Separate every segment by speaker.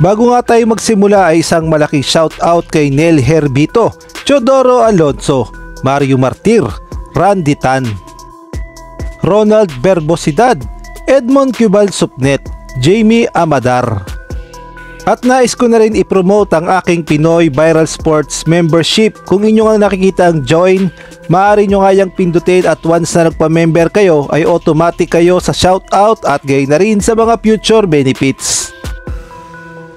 Speaker 1: Bago nga tayo magsimula ay isang malaking shoutout kay Nel Herbito, Teodoro Alonso, Mario Martir, Randy Tan, Ronald Berbosidad, Edmond Cubal Supnet, Jamie Amadar. At nais ko na rin i-promote ang aking Pinoy Viral Sports membership. Kung inyo nga nakikita ang join, maaari nyo nga yung pindutin at once na nagpa-member kayo ay automatic kayo sa shoutout at gayon na rin sa mga future benefits.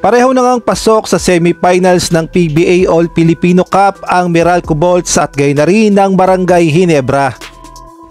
Speaker 1: Pareho na ngang pasok sa semifinals ng PBA All Filipino Cup ang Meralco Bolts at gayon na rin ng Barangay Ginebra.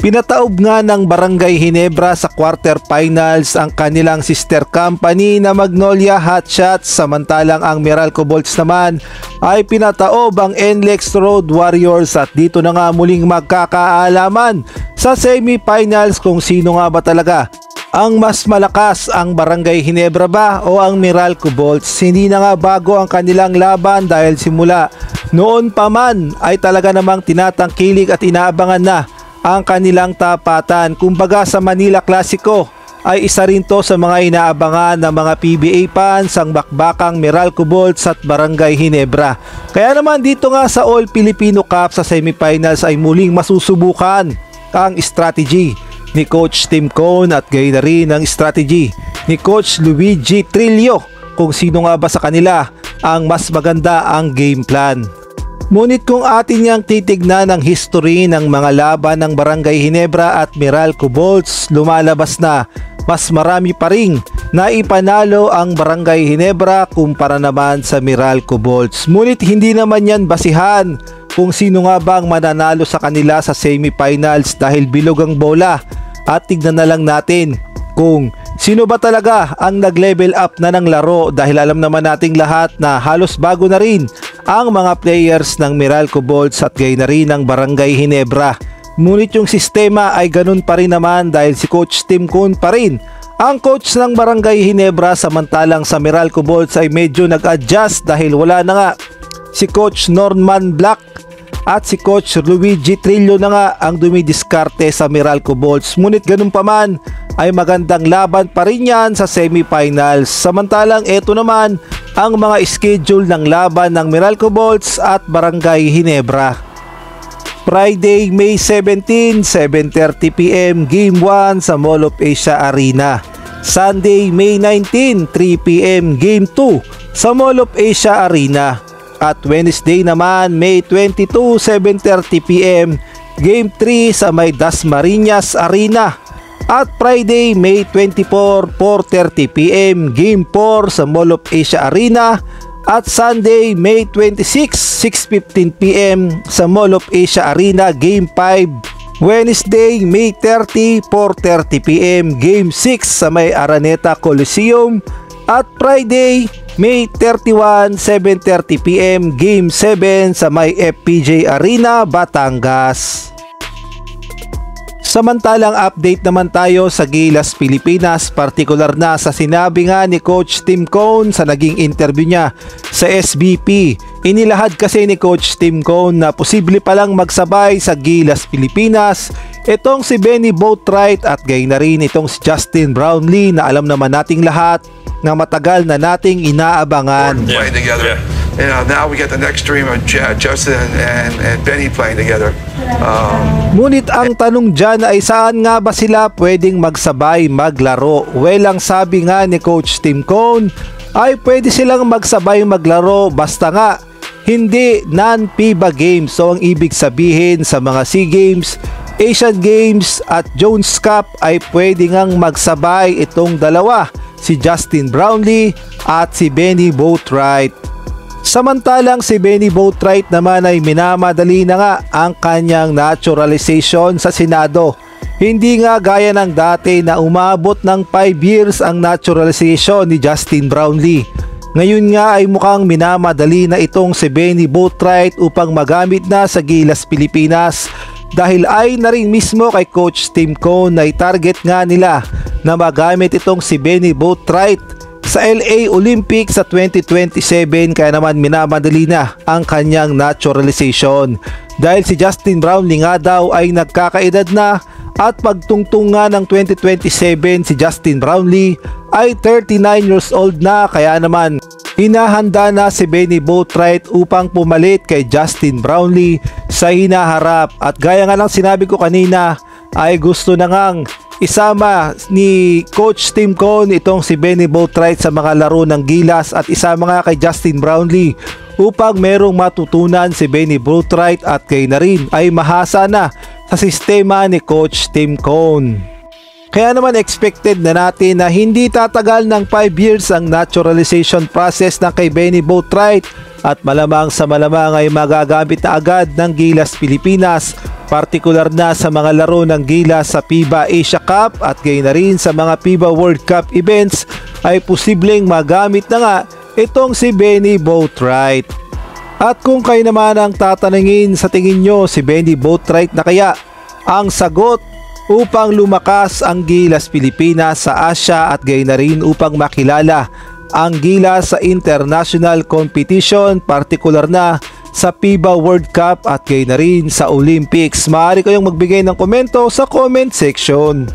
Speaker 1: Pinataob nga ng Barangay Ginebra sa quarterfinals ang kanilang sister company na Magnolia Hotshots, samantalang ang Meralco Bolts naman ay pinataob ang NLEX Road Warriors at dito na nga muling magkakaalaman sa semifinals kung sino nga ba talaga ang mas malakas, ang Barangay Ginebra ba o ang Meralco Bolts. Hindi na nga bago ang kanilang laban dahil simula noon pa man ay talaga namang tinatangkilik at inaabangan na ang kanilang tapatan. Kumbaga sa Manila Clasico ay isa rin to sa mga inaabangan ng mga PBA fans ang bakbakang Meralco Bolts at Barangay Ginebra. Kaya naman dito nga sa All Filipino Cup sa semifinals ay muling masusubukan ang strategy ni Coach Tim Cone at gayon na rin ang strategy ni Coach Luigi Trillo kung sino nga ba sa kanila ang mas maganda ang game plan. Ngunit kung atin niyang titignan ang history ng mga laban ng Barangay Ginebra at Meralco Bolts, lumalabas na mas marami pa ring naipanalo ang Barangay Ginebra kumpara naman sa Meralco Bolts. Ngunit hindi naman yan basihan kung sino nga ba ang mananalo sa kanila sa semifinals dahil bilog ang bola. At tignan na lang natin kung sino ba talaga ang nag-level up na ng laro dahil alam naman nating lahat na halos bago na rin ang mga players ng Meralco Bolts at gayon na rin ng Barangay Ginebra. Ngunit yung sistema ay ganun pa rin naman dahil si Coach Tim Cone pa rin ang coach ng Barangay Ginebra, samantalang sa Meralco Bolts ay medyo nag-adjust dahil wala na nga si Coach Norman Black at si Coach Luigi Trillo na nga ang dumidiskarte sa Meralco Bolts. Ngunit ganun pa man ay magandang laban pa rin yan sa semifinals. Samantalang eto naman ang mga schedule ng laban ng Meralco Bolts at Barangay Ginebra. Friday, May 17, 7:30 PM, Game 1 sa Mall of Asia Arena. Sunday, May 19, 3 PM, Game 2 sa Mall of Asia Arena. At Wednesday naman, May 22, 7:30 PM, Game 3 sa may Dasmariñas Arena. At Friday, May 24, 4:30 PM, Game 4 sa Mall of Asia Arena. At Sunday, May 26, 6:15 PM sa Mall of Asia Arena, Game 5. Wednesday, May 30, 4:30 PM, Game 6 sa may Araneta Coliseum. At Friday, May 31, 7:30 PM, Game 7 sa may FPJ Arena, Batangas. Samantalang update naman tayo sa Gilas Pilipinas, partikular na sa sinabi nga ni Coach Tim Cone sa naging interview niya sa SBP. Inilahad kasi ni Coach Tim Cone na posible palang magsabay sa Gilas Pilipinas itong si Benny Boatwright at gayon na rin itong si Justin Brownlee na alam naman nating lahat na matagal na nating inaabangan.
Speaker 2: Playing together. You know, now we get the next dream of Justin and Benny playing together.
Speaker 1: Ngunit ang tanong dyan ay saan nga ba sila pwedeng magsabay maglaro? Well, ang sabi nga ni Coach Tim Cone ay pwede silang magsabay maglaro basta nga hindi non-FIBA games. So ang ibig sabihin sa mga SEA Games, Asian Games at Jones Cup ay pwede ngang magsabay itong dalawa, si Justin Brownlee at si Benny Boatwright. Samantalang si Benny Boatwright naman ay minamadali na nga ang kanyang naturalization sa Senado. Hindi nga gaya ng dati na umabot ng 5 years ang naturalization ni Justin Brownlee. Ngayon nga ay mukhang minamadali na itong si Benny Boatwright upang magamit na sa Gilas Pilipinas dahil ay na rin mismo kay Coach Tim Cone na target nga nila na magamit itong si Benny Boatwright sa LA Olympics sa 2027, kaya naman minamadali na ang kanyang naturalization dahil si Justin Brownlee nga daw ay nagkakaedad na at pagtungtong nga ng 2027 si Justin Brownlee ay 39 years old na, kaya naman Hinahanda na si Benny Boatwright upang pumalit kay Justin Brownlee sa hinaharap, at gaya nga lang sinabi ko kanina ay gusto na ngang isama ni Coach Tim Cone itong si Benny Boatwright sa mga laro ng Gilas at isama nga kay Justin Brownlee upang merong matutunan si Benny Boatwright at kay na rin ay mahasa na sa sistema ni Coach Tim Cone. Kaya naman expected na natin na hindi tatagal ng 5 years ang naturalization process ng kay Benny Boatwright at malamang sa malamang ay magagamit na agad ng Gilas Pilipinas, partikular na sa mga laro ng Gilas sa FIBA Asia Cup at gayon na rin sa mga FIBA World Cup events ay posibleng magamit na nga itong si Benny Boatwright. At kung kayo naman ang tatanungin, sa tingin nyo si Benny Boatwright na kaya ang sagot upang lumakas ang Gilas Pilipinas sa Asia at gayon na rin upang makilala ang Gilas sa international competition, partikular na sa FIBA World Cup at gayon na rin sa Olympics? Maaari kayong magbigay ng komento sa comment section.